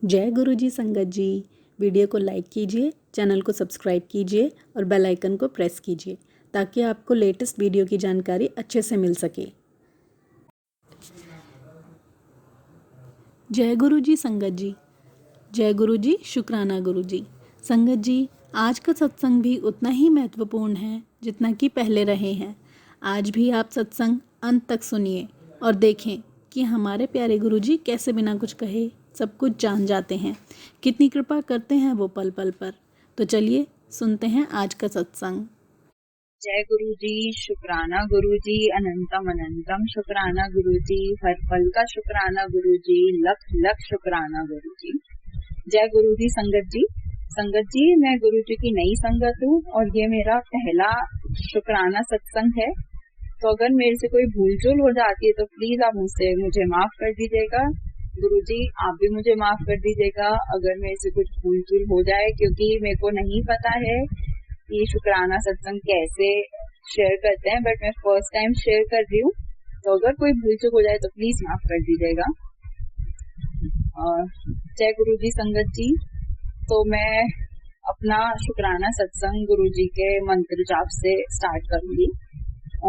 जय गुरु जी संगत जी। वीडियो को लाइक कीजिए, चैनल को सब्सक्राइब कीजिए और बेल आइकन को प्रेस कीजिए ताकि आपको लेटेस्ट वीडियो की जानकारी अच्छे से मिल सके। जय गुरु जी संगत जी। जय गुरु जी, शुक्राना गुरु जी। संगत जी, आज का सत्संग भी उतना ही महत्वपूर्ण है जितना कि पहले रहे हैं। आज भी आप सत्संग अंत तक सुनिए और देखें कि हमारे प्यारे गुरु जी कैसे बिना कुछ कहे सब कुछ जान जाते हैं, कितनी कृपा करते हैं वो पल पल पर। तो चलिए सुनते हैं आज का सत्संग। जय गुरु जी, शुक्राना गुरु जी, अनंतम अनंतम शुक्राना गुरु जी, हर पल का शुक्राना गुरु जी, लख लख शुक्राना गुरु जी। जय गुरु जी संगत जी। संगत जी, मैं गुरु जी की नई संगत हूँ और ये मेरा पहला शुक्राना सत्संग है। तो अगर मेरे से कोई भूल चूल हो जाती है तो प्लीज आप मुझे माफ कर दीजिएगा। गुरु जी आप भी मुझे माफ कर दीजिएगा अगर मेरे से कुछ भूल चूल हो जाए, क्योंकि मेरे को नहीं पता है ये शुक्राना सत्संग कैसे शेयर करते हैं, बट मैं फर्स्ट टाइम शेयर कर रही हूँ। तो अगर कोई भूल चूक हो जाए तो प्लीज माफ कर दीजिएगा। जय गुरु जी संगत जी। तो मैं अपना शुक्राना सत्संग गुरु जी के मंत्र जाप से स्टार्ट करूंगी।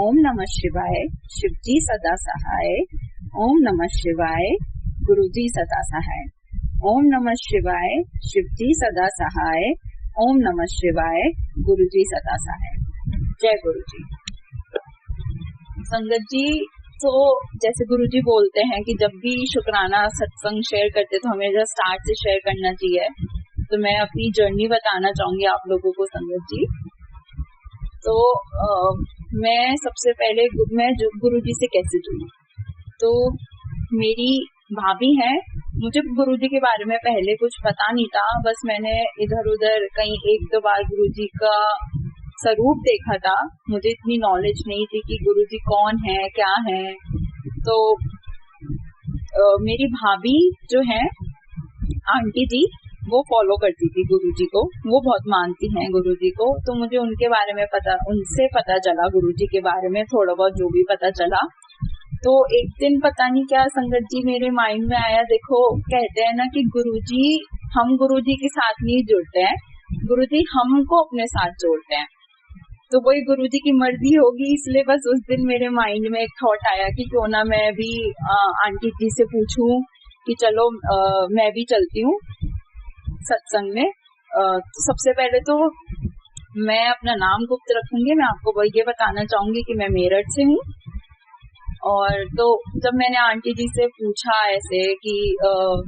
ओम नमः शिवाय, शिव जी सदा सहाय। ओम नमः शिवाय, गुरु जी सदा सहाय। ओम नमः शिवाय, शिव जी सदा सहाय। ओम नमः शिवाय, गुरु जी सदा सहाय। जय गुरु जी। संगत जी, तो जैसे गुरु जी बोलते हैं कि जब भी शुक्राना सत्संग शेयर करते तो हमें स्टार्ट से शेयर करना चाहिए। तो मैं अपनी जर्नी बताना चाहूंगी आप लोगों को संगत जी। तो मैं सबसे पहले गुरु जी से कैसे जुड़ी। तो मेरी भाभी है, मुझे गुरु जी के बारे में पहले कुछ पता नहीं था। बस मैंने इधर उधर कहीं एक दो बार गुरु जी का स्वरूप देखा था। मुझे इतनी नॉलेज नहीं थी कि गुरु जी कौन है क्या है। तो मेरी भाभी जो है आंटी जी, वो फॉलो करती थी गुरु जी को, वो बहुत मानती हैं गुरु जी को। तो मुझे उनके बारे में उनसे पता चला गुरु जी के बारे में थोड़ा बहुत जो भी पता चला। तो एक दिन पता नहीं क्या संगत जी मेरे माइंड में आया। देखो कहते हैं ना कि गुरुजी, हम गुरुजी के साथ नहीं जुड़ते हैं, गुरुजी हमको अपने साथ जोड़ते हैं। तो वही गुरुजी की मर्जी होगी, इसलिए बस उस दिन मेरे माइंड में एक थॉट आया कि क्यों ना मैं भी आंटी जी से पूछूं कि चलो मैं भी चलती हूँ सत्संग में। तो सबसे पहले तो मैं अपना नाम गुप्त रखूंगी। मैं आपको ये बताना चाहूंगी कि मैं मेरठ से हूँ। और तो जब मैंने आंटी जी से पूछा ऐसे कि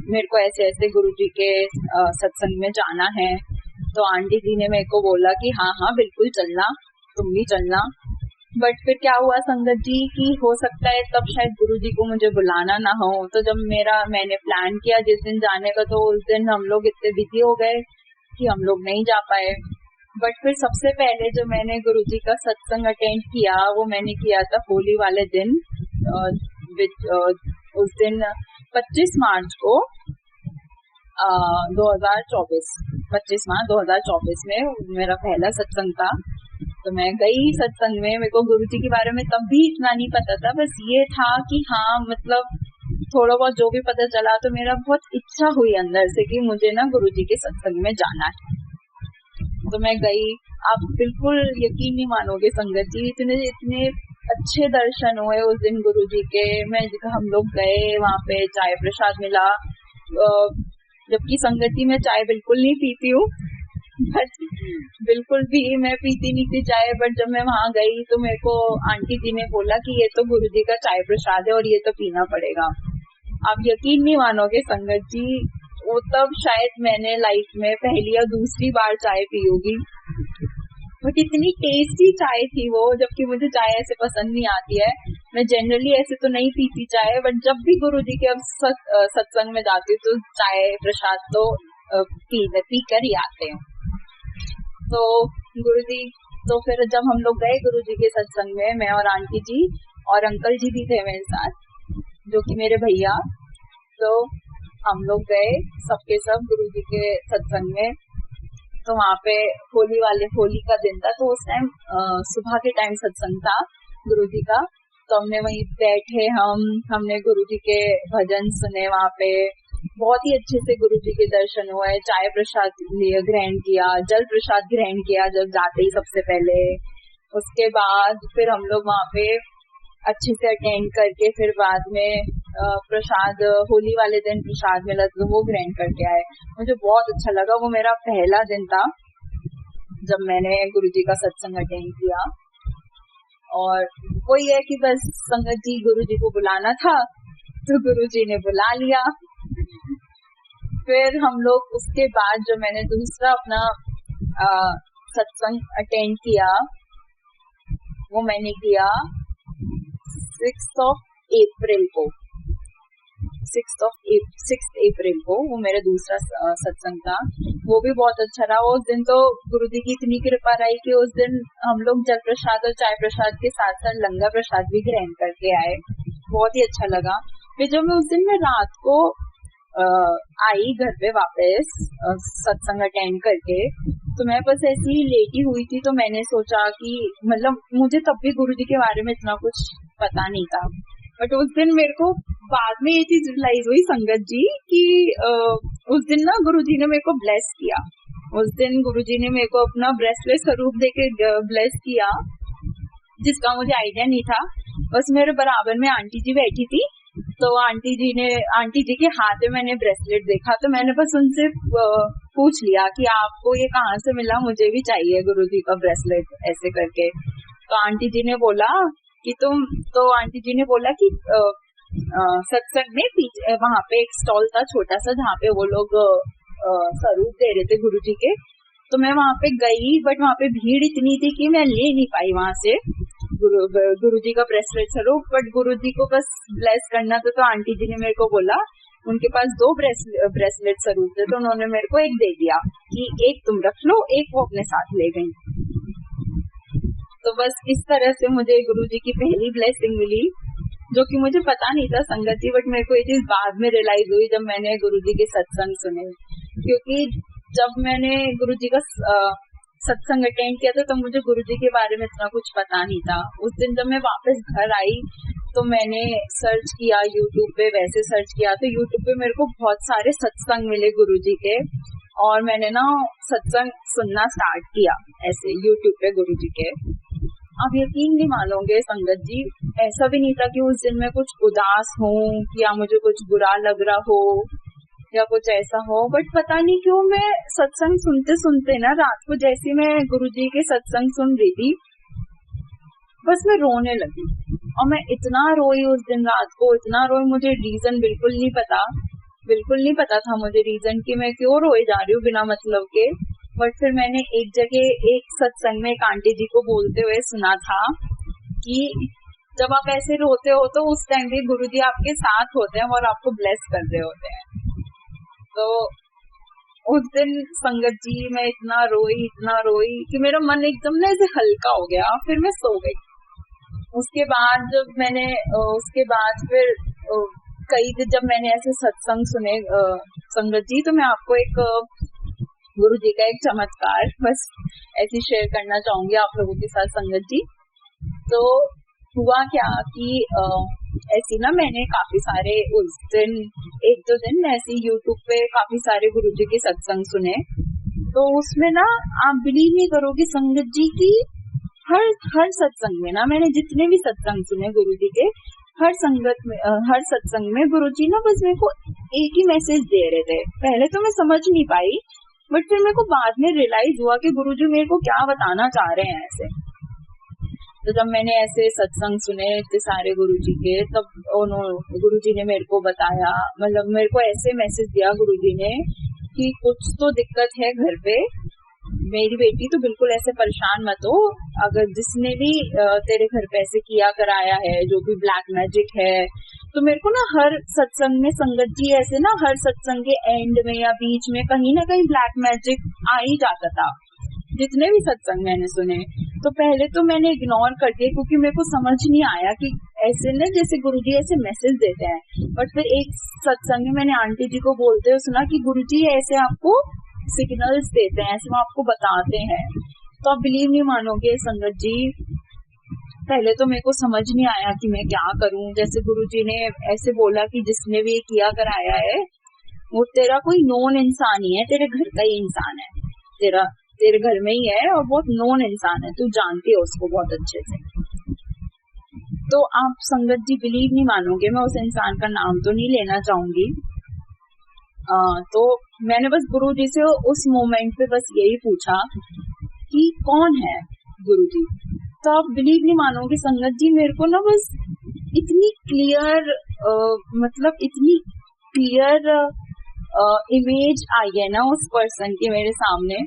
मेरे को ऐसे ऐसे गुरुजी के सत्संग में जाना है, तो आंटी जी ने मेरे को बोला कि हाँ हाँ बिल्कुल चलना, तुम भी चलना। बट फिर क्या हुआ संगत जी कि हो सकता है तब शायद गुरुजी को मुझे बुलाना ना हो। तो जब मैंने प्लान किया जिस दिन जाने का, तो उस दिन हम लोग इतने बिजी हो गए कि हम लोग नहीं जा पाए। बट फिर सबसे पहले जो मैंने गुरुजी का सत्संग अटेंड किया वो मैंने किया था होली वाले दिन। उस दिन 25 मार्च को 2024 25 मार्च 2024 में मेरा पहला सत्संग था। तो मैं गई सत्संग में। मेरे को गुरुजी के बारे में तब भी इतना नहीं पता था, बस ये था कि हाँ मतलब थोड़ा बहुत जो भी पता चला। तो मेरा बहुत इच्छा हुई अंदर से कि मुझे ना गुरुजी के सत्संग में जाना है। तो मैं गई। आप बिल्कुल यकीन नहीं मानोगे संगत जी, इतने अच्छे दर्शन हुए उस दिन गुरुजी के। हम लोग गए, वहाँ पे चाय प्रसाद मिला। जबकि संगत जी मैं चाय बिल्कुल नहीं पीती हूँ, बट बिल्कुल भी मैं पीती नहीं थी चाय। बट जब मैं वहाँ गई तो मेरे को आंटी जी ने बोला कि ये तो गुरुजी का चाय प्रसाद है और ये तो पीना पड़ेगा। आप यकीन नहीं मानोगे संगत जी, वो तब शायद मैंने लाइफ में पहली या दूसरी बार चाय पी होगी। बट इतनी टेस्टी चाय थी वो, जबकि मुझे चाय ऐसे पसंद नहीं आती है। मैं जनरली ऐसे तो नहीं पीती चाय, बट जब भी गुरुजी के सत्संग में जाती हूँ तो चाय प्रसाद तो पी कर ही आते हैं। तो गुरुजी, तो फिर जब हम लोग गए गुरुजी के सत्संग में, मैं और आंटी जी और अंकल जी भी थे मेरे साथ जो कि मेरे भैया। तो हम लोग गए सबके सब गुरुजी के सत्संग में। तो वहाँ पे होली का दिन था, तो उस टाइम सुबह के टाइम सत्संग था गुरुजी का। तो हमने वहीं बैठे, हमने गुरुजी के भजन सुने वहाँ पे। बहुत ही अच्छे से गुरु जी के दर्शन हुए, चाय प्रसाद ग्रहण किया, जल प्रसाद ग्रहण किया जब जाते ही सबसे पहले। उसके बाद फिर हम लोग वहाँ पे अच्छे से अटेंड करके फिर बाद में प्रसाद, होली वाले दिन प्रसाद मिला तो वो ग्रहण करके आए। मुझे बहुत अच्छा लगा, वो मेरा पहला दिन था जब मैंने गुरुजी का सत्संग अटेंड किया। और वही है कि बस संगत जी, गुरुजी को बुलाना था तो गुरुजी ने बुला लिया। फिर हम लोग उसके बाद जो मैंने दूसरा अपना सत्संग अटेंड किया, वो मैंने किया 6 अप्रैल को। 6 अप्रैल को वो मेरा दूसरा सत्संग था। वो भी बहुत अच्छा रहा। उस दिन तो गुरुजी की इतनी कृपा रही कि उस दिन हम लोग जल प्रसाद और चाय प्रसाद के साथ साथ लंगर प्रसाद भी ग्रहण करके आए। बहुत ही अच्छा लगा। फिर जब मैं उस दिन में रात को आई घर पे वापस सत्संग अटेंड करके, तो मैं बस ऐसी ही लेटी हुई थी। तो मैंने सोचा कि मतलब मुझे तब भी गुरुजी के बारे में इतना कुछ पता नहीं था, बट उस दिन मेरे को बाद में ये चीज रियलाइज हुई संगत जी कि उस दिन ना गुरुजी ने मेरे को ब्लेस किया। उस दिन गुरुजी ने मेरे को अपना ब्रेसलेट स्वरूप देके ब्लेस किया, जिसका मुझे आइडिया नहीं था। बस मेरे बराबर में आंटी जी बैठी थी, तो आंटी जी के हाथ में मैंने ब्रेसलेट देखा, तो मैंने बस उनसे पूछ लिया कि आपको ये कहाँ से मिला, मुझे भी चाहिए गुरुजी का ब्रेसलेट, ऐसे करके। तो आंटी जी ने बोला कि सत्संग में पीछे वहाँ पे एक स्टॉल था छोटा सा, जहाँ पे वो लोग स्वरूप दे रहे थे गुरुजी के। तो मैं वहाँ पे गई, बट वहाँ पे भीड़ इतनी थी कि मैं ले नहीं पाई वहाँ से गुरुजी का ब्रेसलेट स्वरूप। बट गुरुजी को बस ब्लेस करना था, तो आंटी जी ने मेरे को बोला, उनके पास 2 ब्रेसलेट स्वरूप थे, तो उन्होंने मेरे को एक दे दिया कि एक तुम रख लो, एक वो अपने साथ ले गई। तो बस इस तरह से मुझे गुरुजी की पहली ब्लेसिंग मिली, जो कि मुझे पता नहीं था संगत जी, बट मेरे को ये चीज बाद में रियलाइज हुई जब मैंने गुरुजी के सत्संग सुने। क्योंकि जब मैंने गुरुजी का सत्संग अटेंड किया था, तो मुझे गुरुजी के बारे में इतना कुछ पता नहीं था। उस दिन जब मैं वापस घर आई, तो मैंने सर्च किया यूट्यूब पे, वैसे सर्च किया तो यूट्यूब पे मेरे को बहुत सारे सत्संग मिले गुरुजी के, और मैंने ना सत्संग सुनना स्टार्ट किया ऐसे यूट्यूब पे गुरुजी के। आप यकीन नहीं मानोगे संगत जी, ऐसा भी नहीं था कि उस दिन मैं कुछ उदास हूँ या मुझे कुछ बुरा लग रहा हो या कुछ ऐसा हो, बट पता नहीं क्यों मैं सत्संग सुनते सुनते ना, रात को जैसे मैं गुरुजी के सत्संग सुन रही थी, बस मैं रोने लगी। और मैं इतना रोई उस दिन रात को, इतना रोई, मुझे रीजन बिल्कुल नहीं पता था मुझे रीजन कि मैं क्यों रोए जा रही हूँ बिना मतलब के। बट फिर मैंने एक जगह एक सत्संग में एक आंटी जी को बोलते हुए सुना था कि जब आप ऐसे रोते हो तो उस टाइम भी गुरुजी आपके साथ होते हैं और आपको ब्लेस कर रहे होते हैं। तो उस दिन संगत जी मैं इतना रोई कि मेरा मन एकदम ना ऐसे हल्का हो गया। फिर मैं सो गई। उसके बाद फिर कई दिन जब मैंने ऐसे सत्संग सुने संगत जी, तो मैं आपको एक गुरु जी का एक चमत्कार बस ऐसे शेयर करना चाहूंगी आप लोगों के साथ संगत जी। तो हुआ क्या कि ऐसी ना मैंने काफी सारे उस दिन 1-2 दिन ऐसे यूट्यूब पे काफी सारे गुरुजी के सत्संग सुने। तो उसमें ना आप बिलीव नहीं करोगे संगत जी की हर सत्संग में ना, मैंने जितने भी सत्संग सुने गुरुजी के, हर सत्संग में गुरुजी ना बस मेरे को एक ही मैसेज दे रहे थे। पहले तो मैं समझ नहीं पाई, बट फिर मेरे को बाद में रियलाइज हुआ कि गुरुजी मेरे को क्या बताना चाह रहे हैं ऐसे। तो जब मैंने ऐसे सत्संग सुने इतने सारे गुरुजी के, तब गुरुजी ने मेरे को बताया, मतलब मेरे को ऐसे मैसेज दिया गुरुजी ने कि कुछ तो दिक्कत है घर पे, मेरी बेटी तो बिल्कुल ऐसे परेशान मत हो। अगर जिसने भी तेरे घर पे ऐसे किया कराया है, जो भी ब्लैक मैजिक है, तो मेरे को ना हर सत्संग में संगत जी ऐसे ना हर सत्संग के एंड में या बीच में कहीं ना कहीं ब्लैक मैजिक आ ही जाता था, जितने भी सत्संग मैंने सुने। तो पहले तो मैंने इग्नोर कर दिया क्योंकि मेरे को समझ नहीं आया कि ऐसे ना जैसे गुरुजी ऐसे मैसेज देते हैं। बट फिर एक सत्संग में मैंने आंटी जी को बोलते हुए सुना कि गुरुजी ऐसे आपको सिग्नल्स देते हैं, ऐसे वो आपको बताते हैं। तो आप बिलीव नहीं मानोगे संगत जी, पहले तो मेरे को समझ नहीं आया कि मैं क्या करूं। जैसे गुरुजी ने ऐसे बोला कि जिसने भी किया कराया है वो तेरा कोई नोन इंसान ही है, तेरे घर का ही इंसान है, तेरे घर में ही है और बहुत नोन इंसान है, तू जानती है उसको बहुत अच्छे से। तो आप संगत जी बिलीव नहीं मानोगे, मैं उस इंसान का नाम तो नहीं लेना चाहूंगी। तो मैंने बस गुरुजी से उस मोमेंट पे बस यही पूछा कि कौन है गुरुजी। तो आप बिलीव नहीं मानोगे संगत जी, मेरे को ना बस इतनी क्लियर मतलब इतनी क्लियर इमेज आई है ना उस पर्सन की मेरे सामने,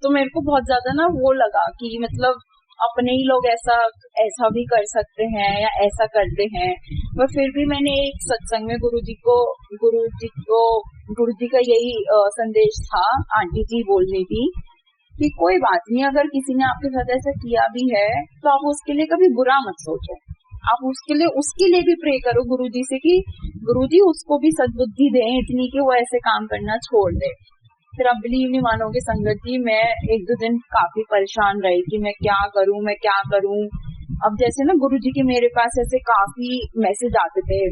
तो मेरे को बहुत ज्यादा ना वो लगा कि मतलब अपने ही लोग ऐसा भी कर सकते हैं या ऐसा करते हैं। पर फिर भी मैंने एक सत्संग में गुरुजी का यही संदेश था, आंटी जी बोल रही थी कि कोई बात नहीं, अगर किसी ने आपके साथ ऐसा किया भी है तो आप उसके लिए कभी बुरा मत सोचो, आप उसके लिए भी प्रे करो गुरुजी से कि गुरुजी उसको भी सद्बुद्धि दें इतनी कि वो ऐसे काम करना छोड़ दे। फिर आप बिलीव नहीं मानोगे संगत जी, मैं एक दो दिन काफी परेशान रही कि मैं क्या करूं। अब जैसे ना गुरुजी के मेरे पास ऐसे काफी मैसेज आते थे,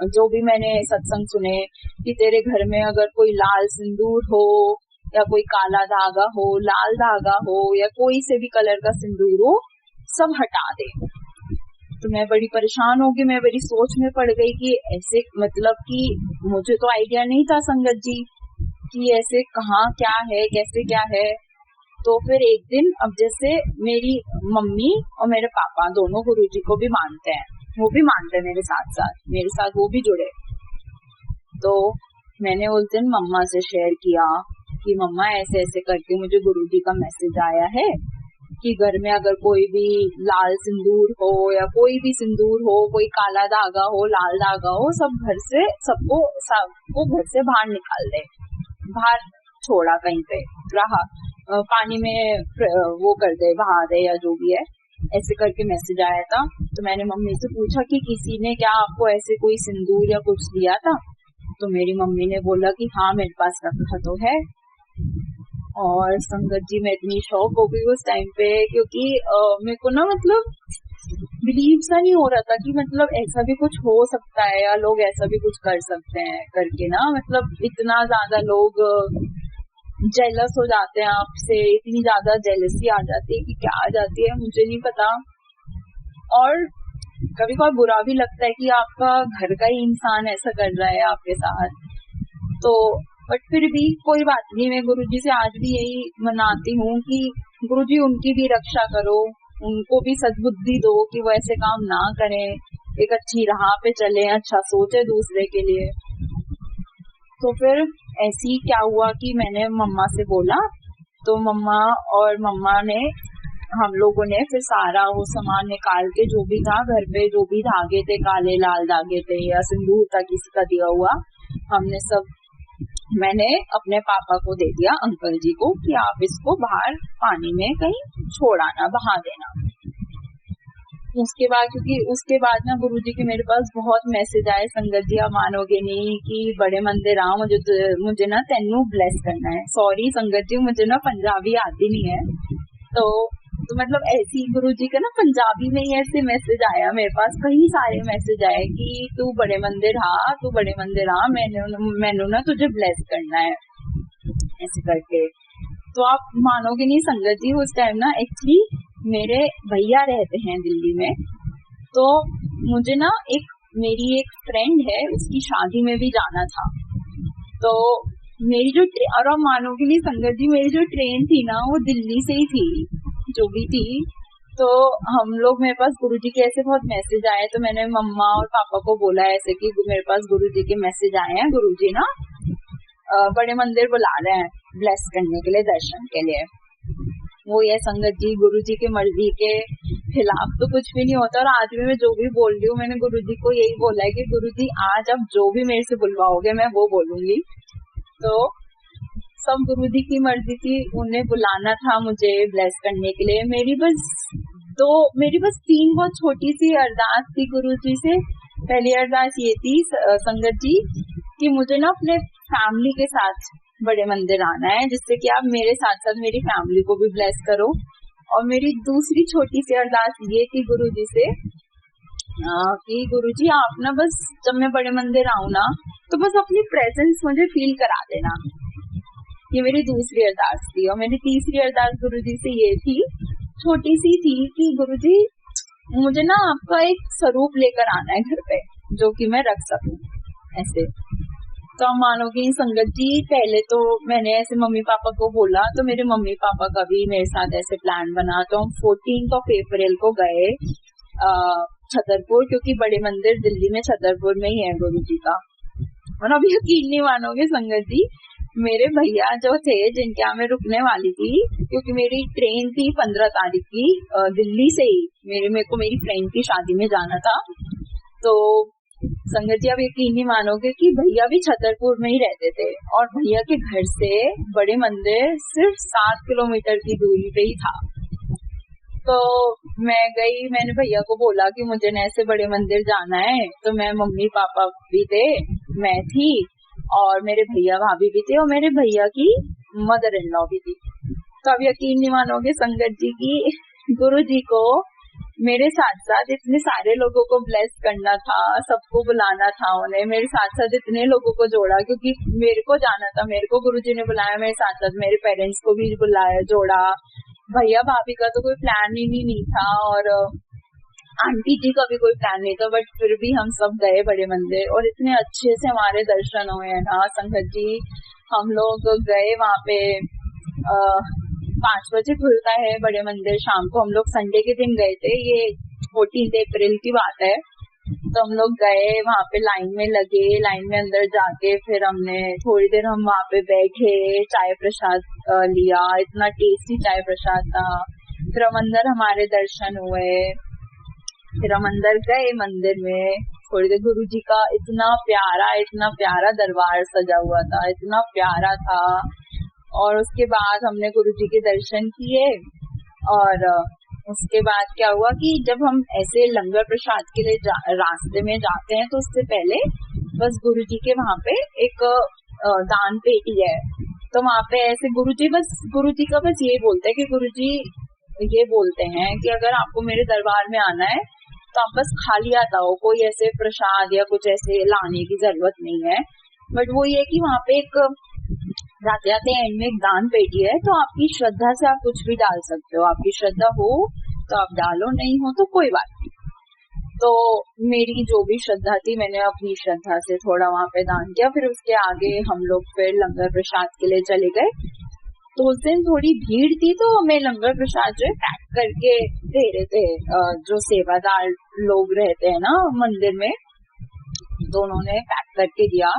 जो भी मैंने सत्संग सुने कि तेरे घर में अगर कोई लाल सिंदूर हो या कोई काला धागा हो, लाल धागा हो या कोई से भी कलर का सिंदूर हो, सब हटा दे। तो मैं बड़ी परेशान हो गई, मैं बड़ी सोच में पड़ गई कि ऐसे मतलब कि मुझे तो आइडिया नहीं था संगत जी कि ऐसे कहाँ क्या है कैसे क्या है। तो फिर एक दिन, अब जैसे मेरी मम्मी और मेरे पापा दोनों गुरुजी को भी मानते हैं, वो भी मानते हैं मेरे साथ वो भी जुड़े। तो मैंने उस दिन मम्मा से शेयर किया कि मम्मा ऐसे ऐसे करके मुझे गुरुजी का मैसेज आया है कि घर में अगर कोई भी लाल सिंदूर हो या कोई भी सिंदूर हो, कोई काला धागा हो, लाल धागा हो, सबको घर से बाहर निकाल दे, बाहर छोड़ा कहीं पे रहा, पानी में वो कर दे, बहा दे या जो भी है, ऐसे करके मैसेज आया था। तो मैंने मम्मी से पूछा कि किसी ने क्या आपको ऐसे कोई सिंदूर या कुछ दिया था? तो मेरी मम्मी ने बोला कि हाँ मेरे पास रखा तो है। और संगत जी मैं इतनी शॉक हो गई उस टाइम पे, क्योंकि मेरे को ना मतलब बिलीव सा नहीं हो रहा था कि मतलब ऐसा भी कुछ हो सकता है या लोग ऐसा भी कुछ कर सकते हैं करके ना, मतलब इतना ज्यादा लोग जेलस हो जाते हैं आपसे, इतनी ज्यादा जेलसी आ जाती है कि क्या आ जाती है मुझे नहीं पता। और कभी कभार बुरा भी लगता है कि आपका घर का ही इंसान ऐसा कर रहा है आपके साथ। तो बट फिर भी कोई बात नहीं, मैं गुरुजी से आज भी यही मनाती हूँ कि गुरुजी उनकी भी रक्षा करो, उनको भी सद्बुद्धि दो कि वो ऐसे काम ना करें, एक अच्छी राह पे चले, अच्छा सोचे दूसरे के लिए। तो फिर ऐसे ही क्या हुआ कि मैंने मम्मा से बोला, तो मम्मा ने हम लोगों ने फिर सारा वो सामान निकाल के, जो भी था घर पे, जो भी धागे थे, काले लाल धागे थे या सिंदूर था किसी का दिया हुआ, मैंने अपने पापा को दे दिया, अंकल जी को, कि आप इसको बाहर पानी में कहीं छोड़ाना, बहा देना। उसके बाद ना गुरुजी के मेरे पास बहुत मैसेज आए संगत जी, आप मानोगे नहीं, कि बड़े मंदिर आ, मुझे ना तेनू ब्लेस करना है। सॉरी संगत जी, मुझे ना पंजाबी आती नहीं है, तो मतलब ऐसी गुरुजी का ना पंजाबी में ही ऐसे मैसेज आया मेरे पास, कई सारे मैसेज आए कि तू बड़े मंदिर आ, मैंने ना तुझे ब्लेस करना है, ऐसे करके। तो आप मानोगे नहीं संगत जी, उस टाइम ना एक्चुअली मेरे भैया रहते हैं दिल्ली में, तो मुझे ना मेरी एक फ्रेंड है, उसकी शादी में भी जाना था। तो मेरी और आप मानोगे नहीं संगत जी, मेरी जो ट्रेन थी ना वो दिल्ली से ही थी, जो भी थी। तो हम लोग, मेरे पास गुरुजी के ऐसे बहुत मैसेज आए, तो मैंने मम्मा और पापा को बोला ऐसे कि मेरे पास गुरुजी के मैसेज आए हैं, गुरुजी ना बड़े मंदिर बुला रहे हैं ब्लेस करने के लिए, दर्शन के लिए। वो ये संगत जी, गुरुजी की मर्जी के खिलाफ तो कुछ भी नहीं होता। और आज भी मैं जो भी बोल रही हूँ, मैंने गुरुजी को यही बोला है कि गुरुजी आज आप जो भी मेरे से बुलवाओगे मैं वो बोलूंगी। तो सब गुरुजी की मर्जी थी, उन्हें बुलाना था मुझे ब्लेस करने के लिए। मेरी बस 3 बहुत छोटी सी अरदास थी गुरुजी से। पहली अरदास ये थी संगत जी कि मुझे ना अपने फैमिली के साथ बड़े मंदिर आना है, जिससे कि आप मेरे साथ साथ मेरी फैमिली को भी ब्लेस करो। और मेरी दूसरी छोटी सी अरदास ये थी गुरुजी से कि गुरुजी आप ना बस जब मैं बड़े मंदिर आऊँ ना तो बस अपनी प्रेजेंस मुझे फील करा देना। ये मेरी दूसरी अरदास थी। और मेरी तीसरी अरदास गुरुजी से ये थी, छोटी सी थी, कि गुरुजी मुझे ना आपका एक स्वरूप लेकर आना है घर पे, जो कि मैं रख सकूं ऐसे। तो आप मानोगे नहीं संगत जी, पहले तो मैंने ऐसे मम्मी पापा को बोला, तो मेरे मम्मी पापा का भी मेरे साथ ऐसे प्लान बना। तो हम 14 अप्रैल को गए छतरपुर, क्योंकि बड़े मंदिर दिल्ली में छतरपुर में ही है गुरु जी का। और अब यकीन नहीं मानोगे संगत जी, मेरे भैया जो थे जिनके यहाँ मैं रुकने वाली थी, क्योंकि मेरी ट्रेन थी 15 तारीख की दिल्ली से ही, मेरे को मेरी फ्रेंड की शादी में जाना था। तो संगत जी आप यकीन नहीं मानोगे कि भैया भी छतरपुर में ही रहते थे, और भैया के घर से बड़े मंदिर सिर्फ 7 किलोमीटर की दूरी पे ही था। तो मैं गई, मैंने भैया को बोला कि मुझे न ऐसे बड़े मंदिर जाना है। तो मैं, मम्मी पापा भी थे, मैं थी, और मेरे भैया भाभी भी थे, और मेरे भैया की मदर इन लॉ भी थी। तो अब यकीन नहीं मानोगे संगत जी की गुरु जी को मेरे साथ साथ इतने सारे लोगों को ब्लेस करना था, सबको बुलाना था उन्हें, मेरे साथ साथ इतने लोगों को जोड़ा, क्योंकि मेरे को जाना था, मेरे को गुरुजी ने बुलाया, मेरे साथ साथ मेरे पेरेंट्स को भी बुलाया, जोड़ा। भैया भाभी का तो कोई प्लान ही नहीं था, और आंटी जी का भी कोई प्लान नहीं था, बट फिर भी हम सब गए बड़े मंदिर, और इतने अच्छे से हमारे दर्शन हुए हैं ना संगत जी। हम लोग गए वहाँ पे 5 बजे खुलता है बड़े मंदिर शाम को। हम लोग संडे के दिन गए थे, ये 14 अप्रैल की बात है। तो हम लोग गए वहाँ पे, लाइन में लगे, लाइन में अंदर जाके फिर हमने थोड़ी देर हम वहाँ पे बैठे, चाय प्रसाद लिया, इतना टेस्टी चाय प्रसाद था। फिर हम अंदर, हमारे दर्शन हुए, फिर हम अंदर गए मंदिर में थोड़ी देर। गुरु जी का इतना प्यारा दरबार सजा हुआ था, इतना प्यारा था। और उसके बाद हमने गुरु जी के दर्शन किए, और उसके बाद क्या हुआ कि जब हम ऐसे लंगर प्रसाद के लिए रास्ते में जाते हैं, तो उससे पहले बस गुरु जी के वहाँ पे एक दान पेटी है। तो वहाँ पे ऐसे गुरु जी का बस ये बोलते हैं कि गुरु जी ये बोलते हैं कि अगर आपको मेरे दरबार में आना है तो आप बस खाली आता हो, कोई ऐसे प्रसाद या कुछ ऐसे लाने की जरूरत नहीं है। बट वो ये कि वहाँ पे एक जाते जाते एंड में एक दान पेटी है, तो आपकी श्रद्धा से आप कुछ भी डाल सकते हो, आपकी श्रद्धा हो तो आप डालो, नहीं हो तो कोई बात नहीं। तो मेरी जो भी श्रद्धा थी, मैंने अपनी श्रद्धा से थोड़ा वहाँ पे दान किया। फिर उसके आगे हम लोग फिर लंगर प्रसाद के लिए चले गए। तो उस दिन थोड़ी भीड़ थी, तो हमें लंगर प्रसाद जो है पैक करके दे रहे थे जो सेवादार लोग रहते हैं ना मंदिर में, तो उन्होंने पैक करके दिया।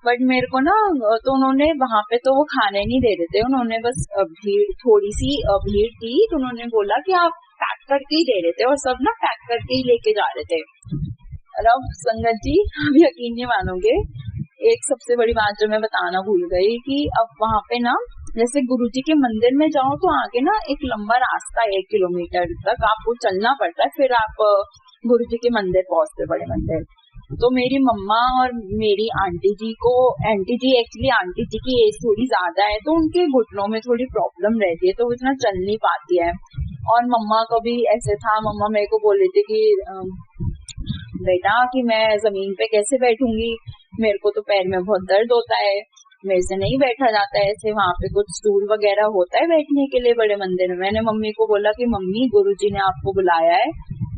बट मेरे को ना, तो उन्होंने वहां पे तो वो खाने नहीं दे रहे थे, उन्होंने बस भीड़, थोड़ी सी भीड़ थी, तो उन्होंने बोला कि आप पैक करके ही दे रहे थे, और सब ना पैक करके ही लेके जा रहे थे। और अब संगत जी आप यकीन नहीं मानोगे, एक सबसे बड़ी बात जो मैं बताना भूल गई, कि अब वहां पे ना जैसे गुरुजी के मंदिर में जाओ तो आगे ना एक लंबा रास्ता 1 किलोमीटर तक आपको चलना पड़ता है, फिर आप गुरुजी के मंदिर पहुंचते, बड़े मंदिर। तो मेरी मम्मा और मेरी आंटी जी एक्चुअली आंटी जी की एज थोड़ी ज्यादा है, तो उनके घुटनों में थोड़ी प्रॉब्लम रहती है, तो वो इतना चल नहीं पाती है। और मम्मा को भी ऐसे था, मम्मा मेरे को बोल रही थी कि बेटा कि मैं जमीन पे कैसे बैठूंगी, मेरे को तो पैर में बहुत दर्द होता है, मेरे से नहीं बैठा जाता है ऐसे। वहाँ पे कुछ स्टूल वगैरह होता है बैठने के लिए बड़े मंदिर में। मैंने मम्मी को बोला कि मम्मी गुरुजी ने आपको बुलाया है,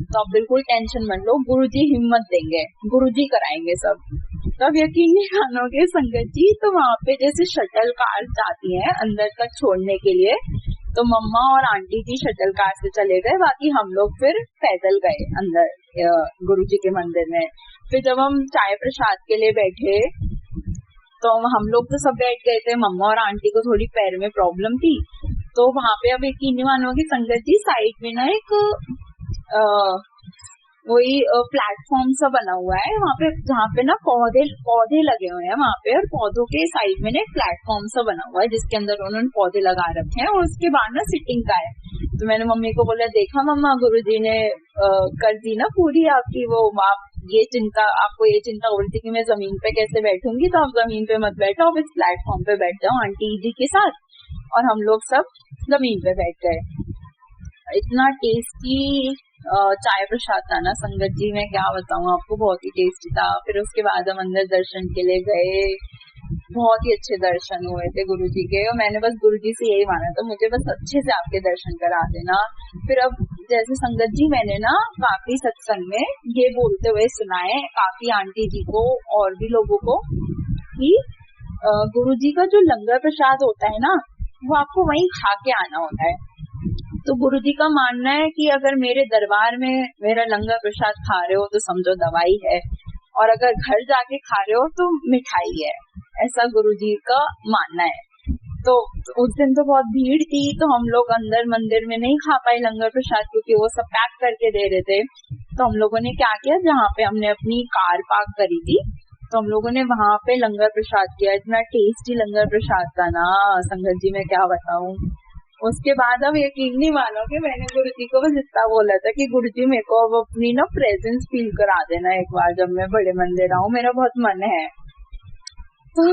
तो आप बिल्कुल टेंशन मत लो, गुरुजी हिम्मत देंगे, गुरुजी कराएंगे सब। तो अब यकीन नहीं मानोगे संगत जी, तो वहाँ पे जैसे शटल कार जाती है अंदर तक छोड़ने के लिए, तो मम्मा और आंटी जी शटल कार से चले गए, बाकी हम लोग फिर पैदल गए अंदर गुरुजी के मंदिर में। फिर जब हम चाय प्रसाद के लिए बैठे, तो हम लोग तो सब बैठ गए थे, मम्मा और आंटी को थोड़ी पैर में प्रॉब्लम थी। तो वहां पे अब यकीन नहीं मानोगे संगत जी, साइड में ना एक वही प्लेटफॉर्म सा बना हुआ है वहाँ पे, जहाँ पे ना पौधे लगे हुए हैं वहाँ पे, और पौधों के साइड में ना एक प्लेटफॉर्म सा बना हुआ है जिसके अंदर उन्होंने पौधे लगा रखे हैं, और उसके बाद ना सिटिंग का है। तो मैंने मम्मी को बोला, देखा मम्मा गुरुजी ने कर दी ना पूरी आपकी वो, आप आपको ये चिंता हो रही थी कि मैं जमीन पे कैसे बैठूंगी, तो आप जमीन पे मत बैठो, आप इस प्लेटफॉर्म पे बैठ जाओ आंटी जी के साथ। और हम लोग सब जमीन पे बैठ गए। इतना टेस्टी चाय प्रसाद था ना संगत जी, मैं क्या बताऊं आपको, बहुत ही टेस्टी था। फिर उसके बाद हम अंदर दर्शन के लिए गए, बहुत ही अच्छे दर्शन हुए थे गुरु जी के, और मैंने बस गुरु जी से यही माना था, मुझे बस अच्छे से आपके दर्शन करा देना। फिर अब जैसे संगत जी, मैंने ना काफी सत्संग में ये बोलते हुए सुना है, काफी आंटी जी को और भी लोगों को, कि गुरु जी का जो लंगर प्रसाद होता है ना, वो आपको वहीं खा के आना होता है। तो गुरु जी का मानना है कि अगर मेरे दरबार में मेरा लंगर प्रसाद खा रहे हो तो समझो दवाई है, और अगर घर जाके खा रहे हो तो मिठाई है, ऐसा गुरु जी का मानना है। तो उस दिन तो बहुत भीड़ थी, तो हम लोग अंदर मंदिर में नहीं खा पाए लंगर प्रसाद, क्योंकि वो सब पैक करके दे रहे थे। तो हम लोगों ने क्या किया, जहाँ पे हमने अपनी कार पार्क करी थी, तो हम लोगों ने वहां पे लंगर प्रसाद किया। इतना टेस्टी लंगर प्रसाद था ना संगत जी, मैं क्या बताऊं। उसके बाद अब यकीन नहीं मानोगे, मैंने गुरुजी को बस इतना बोला था कि गुरुजी मेरे को अब अपनी ना प्रेजेंस फील करा देना एक बार, जब मैं बड़े मंदिर आऊं, मेरा बहुत मन है। तो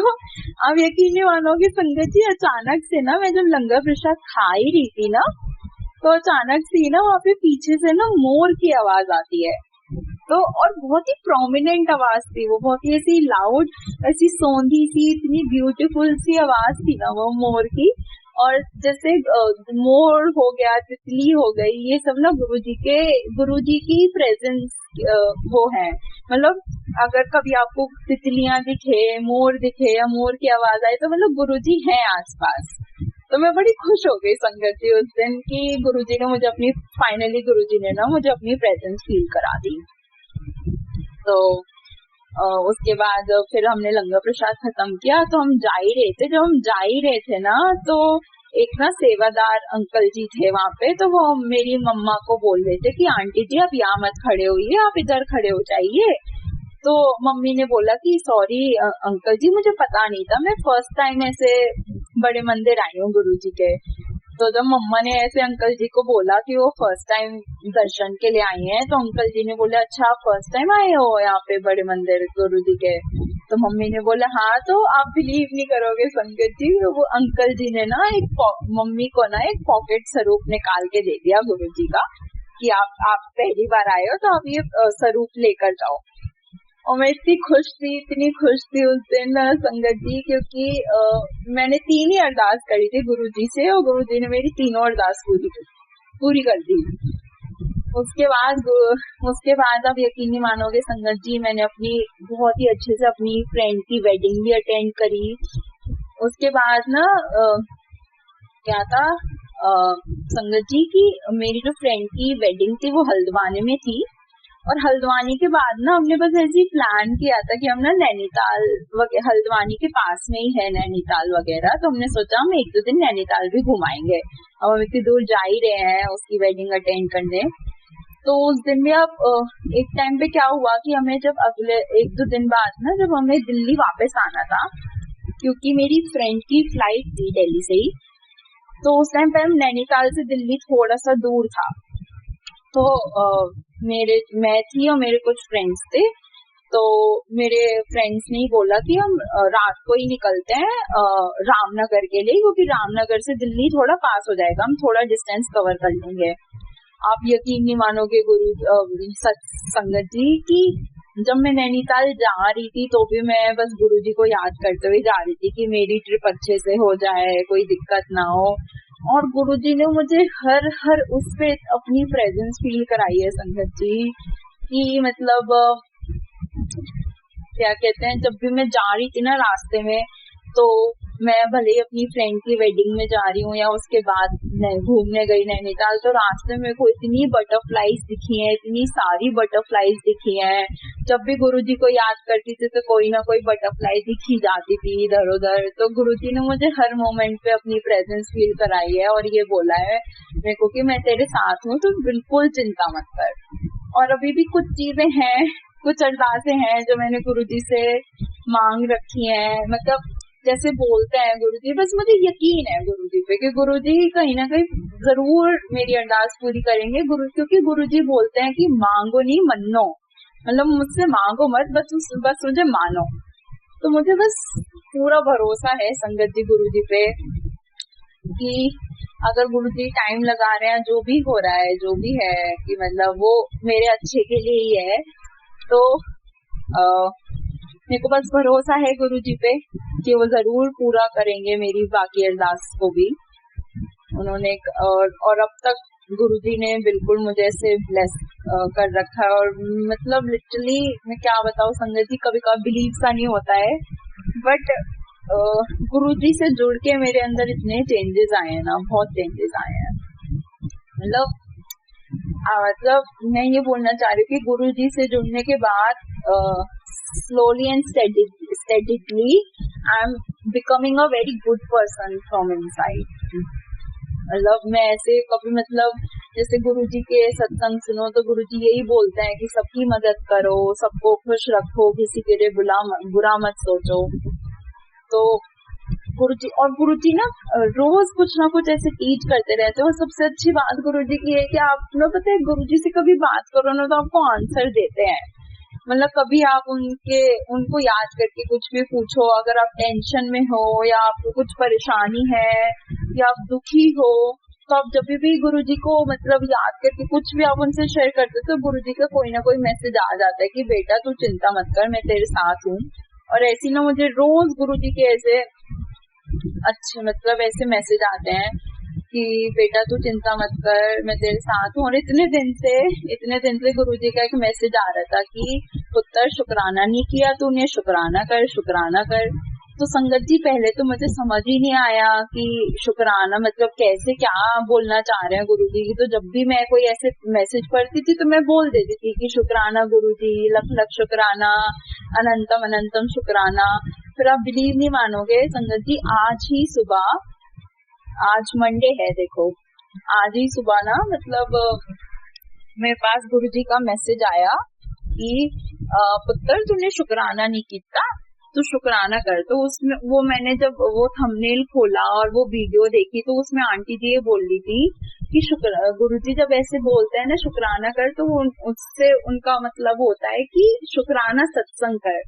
अब यकीन नहीं मानोगे संगत जी, अचानक से ना मैं जब लंगर प्रसाद खा ही रही थी ना, तो अचानक से ना वहाँ पे पीछे से ना मोर की आवाज आती है। तो और बहुत ही प्रोमिनेंट आवाज थी वो, बहुत ही ऐसी लाउड, ऐसी सौंधी सी, इतनी ब्यूटीफुल सी आवाज थी ना वो मोर की। और जैसे मोर हो गया, तितली हो गई, ये सब ना गुरुजी की प्रेजेंस वो है। मतलब अगर कभी आपको तितलियां दिखे, मोर दिखे या मोर की आवाज आए, तो मतलब गुरुजी हैं आसपास। तो मैं बड़ी खुश हो गई संगत जी उस दिन कि गुरुजी ने मुझे अपनी, फाइनली गुरुजी ने ना मुझे अपनी प्रेजेंस फील करा दी। तो उसके बाद फिर हमने लंगर प्रसाद खत्म किया, तो हम जा ही रहे थे, जब हम जा ही रहे थे ना, तो एक ना सेवादार अंकल जी थे वहां पे, तो वो मेरी मम्मा को बोल रहे थे कि आंटी जी आप यहाँ मत खड़े होइए, आप इधर खड़े हो जाइए। तो मम्मी ने बोला कि सॉरी अंकल जी, मुझे पता नहीं था, मैं फर्स्ट टाइम ऐसे बड़े मंदिर आई हूँ गुरु जी के। तो जब मम्मा ने ऐसे अंकल जी को बोला कि वो फर्स्ट टाइम दर्शन के लिए आई हैं, तो अंकल जी ने बोला अच्छा आप फर्स्ट टाइम आए हो यहाँ पे बड़े मंदिर गुरु जी के। तो मम्मी ने बोला हाँ, तो आप बिलीव नहीं करोगे संगत जी, वो अंकल जी ने ना मम्मी को ना एक पॉकेट स्वरूप निकाल के दे दिया गुरु जी का, कि आप पहली बार आए हो तो आप ये स्वरूप लेकर जाओ। और मैं इतनी खुश थी उस दिन संगत जी, क्योंकि मैंने 3 ही अरदास करी थी गुरुजी से, और गुरुजी ने मेरी तीनों अरदास पूरी कर दी। उसके बाद अब यकीन नहीं मानोगे संगत जी, मैंने अपनी बहुत ही अच्छे से अपनी फ्रेंड की वेडिंग भी अटेंड करी। उसके बाद ना क्या था संगत जी की, मेरी जो फ्रेंड की वेडिंग थी वो हल्द्वानी में थी, और हल्द्वानी के बाद ना हमने बस ऐसे ही प्लान किया था कि हम ना नैनीताल वगैरह, हल्द्वानी के पास में ही है नैनीताल वगैरह, तो हमने सोचा हम 1-2 दिन नैनीताल भी घुमाएंगे। अब हम इतनी दूर जा ही रहे हैं उसकी वेडिंग अटेंड करने। तो उस दिन भी अब एक टाइम पे क्या हुआ कि हमें जब अगले 1-2 दिन बाद ना, जब हमें दिल्ली वापस आना था, क्योंकि मेरी फ्रेंड की फ्लाइट थी दिल्ली से ही, तो उस टाइम पे हम नैनीताल से दिल्ली थोड़ा सा दूर था। तो मैं थी और मेरे कुछ फ्रेंड्स थे, तो मेरे फ्रेंड्स ने ही बोला कि हम रात को ही निकलते हैं रामनगर के लिए, क्योंकि रामनगर से दिल्ली थोड़ा पास हो जाएगा, हम थोड़ा डिस्टेंस कवर कर लेंगे। आप यकीन नहीं मानोगे संगत जी की, जब मैं नैनीताल जा रही थी तो भी मैं बस गुरुजी को याद करते हुए जा रही थी कि मेरी ट्रिप अच्छे से हो जाए, कोई दिक्कत ना हो। और गुरुजी ने मुझे हर उस पे अपनी प्रेजेंस फील कराई है संगत जी, कि मतलब क्या कहते हैं, जब भी मैं जा रही थी ना रास्ते में, तो मैं भले ही अपनी फ्रेंड की वेडिंग में जा रही हूँ या उसके बाद घूमने गई नैनीताल, तो रास्ते में को इतनी बटरफ्लाईज दिखी हैं, इतनी सारी बटरफ्लाईज दिखी हैं। जब भी गुरुजी को याद करती थी तो कोई ना कोई बटरफ्लाई दिखी जाती थी इधर उधर। तो गुरुजी ने मुझे हर मोमेंट पे अपनी प्रेजेंस फील कराई है, और ये बोला है मेरे को कि मैं तेरे साथ हूँ, तो बिल्कुल चिंता मत कर। और अभी भी कुछ चीजें हैं, कुछ अरदासें हैं जो मैंने गुरुजी से मांग रखी हैं। मतलब जैसे बोलते हैं गुरुजी, बस मुझे यकीन है गुरुजी पे कि गुरुजी कहीं ना कहीं जरूर मेरी अरदास पूरी करेंगे। क्योंकि गुरुजी बोलते हैं कि मांगो नहीं मनो, मतलब मुझसे मांगो मत, बस मुझे मानो। तो मुझे बस पूरा भरोसा है संगत जी गुरुजी पे कि अगर गुरुजी टाइम लगा रहे हैं, जो भी हो रहा है, जो भी है कि मतलब वो मेरे अच्छे के लिए ही है, तो मेरे को बस भरोसा है गुरुजी पे कि वो जरूर पूरा करेंगे मेरी बाकी अरदास को भी। उन्होंने और अब तक गुरुजी ने बिल्कुल मुझे ऐसे ब्लेस कर रखा है, और मतलब लिटरली मैं क्या बताऊँ संगत जी, कभी कभी बिलीव सा नहीं होता है, बट गुरुजी से जुड़ के मेरे अंदर इतने चेंजेस आए हैं ना, बहुत चेंजेस आए हैं। मतलब मैं ये बोलना चाह रही हूँ कि गुरुजी से जुड़ने के बाद slowly and steadily I'm becoming a very good person from inside. मतलब मैं ऐसे कभी मतलब जैसे गुरुजी के सत्संग सुनो तो गुरुजी यही बोलते हैं कि सबकी मदद करो, सबको खुश रखो, किसी के लिए बुरा मत सोचो। तो गुरुजी ना रोज कुछ ना कुछ ऐसे टीच करते रहते हैं। और सबसे अच्छी बात गुरुजी की है कि आप ना पता है गुरुजी से कभी बात करो ना तो आपको आंसर देते हैं। मतलब कभी आप उनको याद करके कुछ भी पूछो, अगर आप टेंशन में हो या आपको कुछ परेशानी है या आप दुखी हो, तो आप जब भी गुरुजी को मतलब याद करके कुछ भी आप उनसे शेयर करते हो तो गुरुजी का कोई ना कोई मैसेज आ जाता है कि बेटा तू चिंता मत कर, मैं तेरे साथ हूँ। और ऐसी ना मुझे रोज गुरुजी के ऐसे अच्छे मतलब ऐसे मैसेज आते हैं कि बेटा तू चिंता मत कर, मैं तेरे साथ हूँ। और इतने दिन से गुरुजी का एक मैसेज आ रहा था कि पुत्र शुक्राना नहीं किया तूने, शुक्राना कर। तो संगत जी पहले तो मुझे समझ ही नहीं आया कि शुक्राना मतलब कैसे, क्या बोलना चाह रहे हैं गुरुजी। तो जब भी मैं कोई ऐसे मैसेज पढ़ती थी तो मैं बोल देती थी कि शुक्राना गुरुजी, लख लख शुक्राना, अनंतम अनंतम शुक्राना। फिर आप बिलीव नहीं मानोगे संगत जी, आज मंडे है, देखो आज ही सुबह ना मतलब मेरे पास गुरुजी का मैसेज आया कि पुत्र तूने शुक्राना नहीं किया, तू शुक्राना कर। तो उसमें वो मैंने जब वो थंबनेल खोला और वो वीडियो देखी तो उसमें आंटी जी ये बोल रही थी कि गुरुजी जब ऐसे बोलते हैं ना शुक्राना कर, तो उससे उनका मतलब होता है कि शुक्राना सत्संग कर।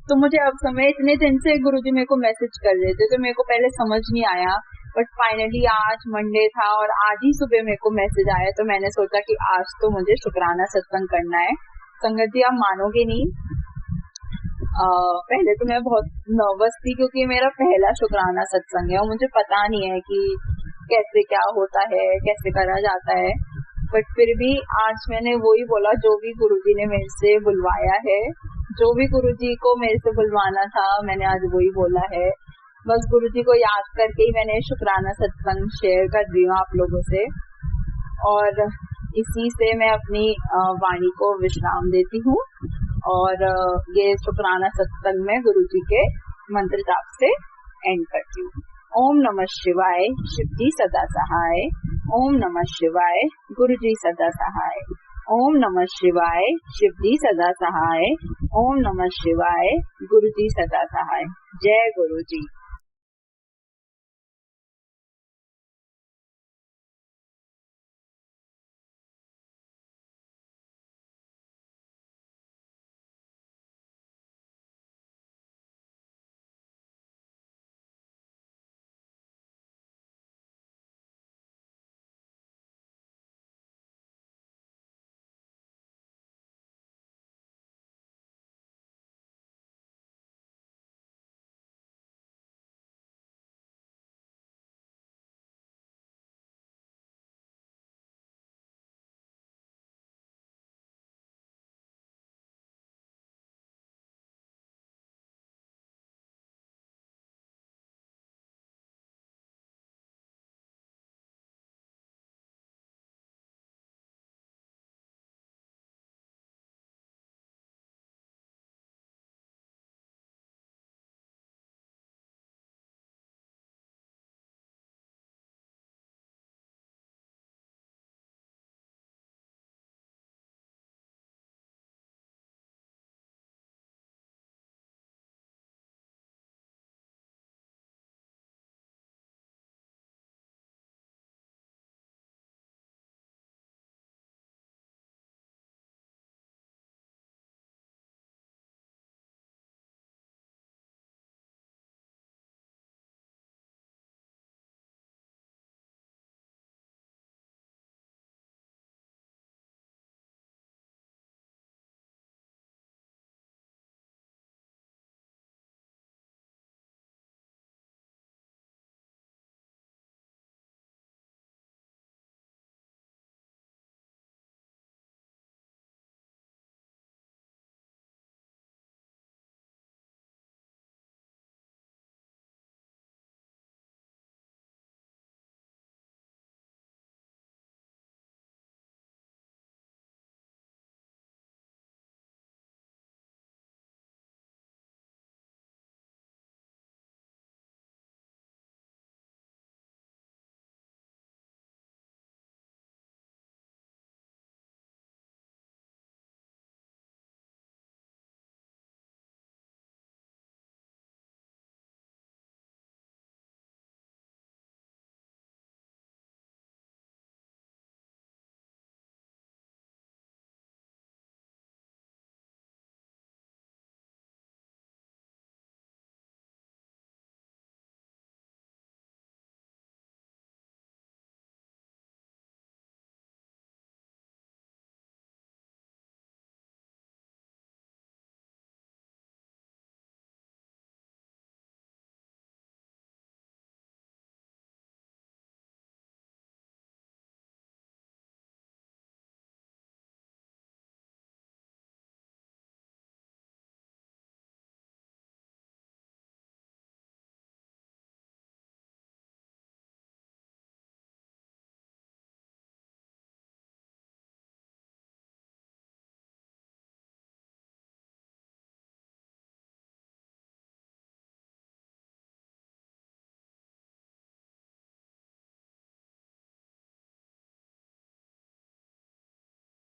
तो मुझे अब समय इतने दिन से गुरुजी मेरे को मैसेज कर रहे थे तो मेरे को पहले समझ नहीं आया, बट फाइनली आज मंडे था और आज ही सुबह मेरे को मैसेज आया, तो मैंने सोचा कि आज तो मुझे शुक्राना सत्संग करना है। संगत जी आप मानोगे नहीं, पहले तो मैं बहुत नर्वस थी क्योंकि मेरा पहला शुक्राना सत्संग है और मुझे पता नहीं है कि कैसे क्या होता है, कैसे करा जाता है। बट फिर भी आज मैंने वही बोला जो भी गुरुजी ने मेरे से बुलवाया है, जो भी गुरुजी को मेरे से बुलवाना था मैंने आज वही बोला है। बस गुरुजी को याद करके ही मैंने शुक्राना सत्संग शेयर कर दी हूँ आप लोगों से, और इसी से मैं अपनी वाणी को विश्राम देती हूँ। और ये शुक्राना सत्संग में गुरुजी के मंत्र जाप से एंड करती हूँ। ओम नमः शिवाय, शिवजी सदा सहाय। ओम नमः शिवाय, गुरुजी सदा सहाय। ओम नमः शिवाय, शिवजी सदा सहाय। ओम नमः शिवाय, गुरुजी सदा सहाय। जय गुरुजी।